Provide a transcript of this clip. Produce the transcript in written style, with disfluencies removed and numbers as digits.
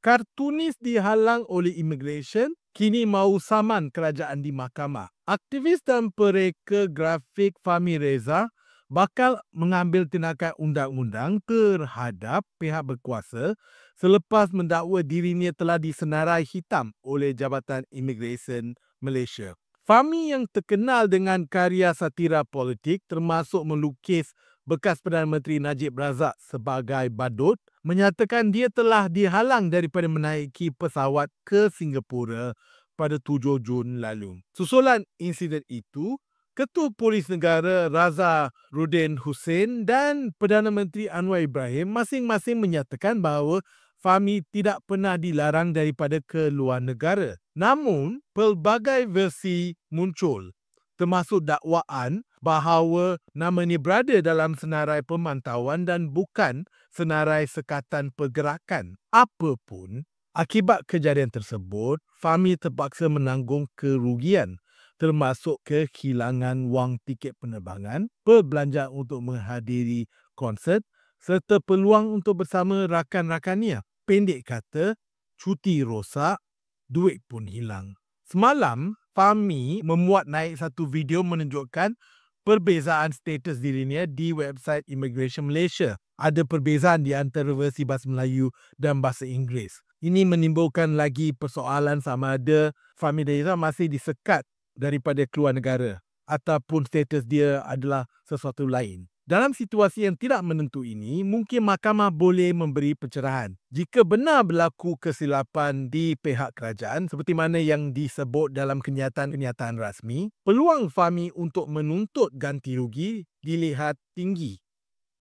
Kartunis dihalang oleh immigration, kini mahu saman kerajaan di mahkamah. Aktivis dan pereka grafik Fahmi Reza bakal mengambil tindakan undang-undang terhadap pihak berkuasa selepas mendakwa dirinya telah disenarai hitam oleh Jabatan Immigration Malaysia. Fahmi yang terkenal dengan karya satira politik termasuk melukis bekas Perdana Menteri Najib Razak sebagai badut, menyatakan dia telah dihalang daripada menaiki pesawat ke Singapura pada 7 Jun lalu. Susulan insiden itu, Ketua Polis Negara Raza Rudin Hussein dan Perdana Menteri Anwar Ibrahim masing-masing menyatakan bahawa Fahmi tidak pernah dilarang daripada ke luar negara. Namun, pelbagai versi muncul, termasuk dakwaan bahawa namanya berada dalam senarai pemantauan dan bukan senarai sekatan pergerakan. Apapun, akibat kejadian tersebut, Fahmi terpaksa menanggung kerugian termasuk kehilangan wang tiket penerbangan, perbelanjaan untuk menghadiri konsert serta peluang untuk bersama rakan-rakannya. Pendek kata, cuti rosak, duit pun hilang. Semalam, Fahmi memuat naik satu video menunjukkan perbezaan status dirinya di website Immigration Malaysia. Ada perbezaan di antara versi bahasa Melayu dan bahasa Inggeris. Ini menimbulkan lagi persoalan sama ada Fahmi Reza masih disekat daripada keluar negara ataupun status dia adalah sesuatu lain. Dalam situasi yang tidak menentu ini, mungkin mahkamah boleh memberi pencerahan. Jika benar berlaku kesilapan di pihak kerajaan seperti mana yang disebut dalam kenyataan-kenyataan rasmi, peluang Fahmi untuk menuntut ganti rugi dilihat tinggi.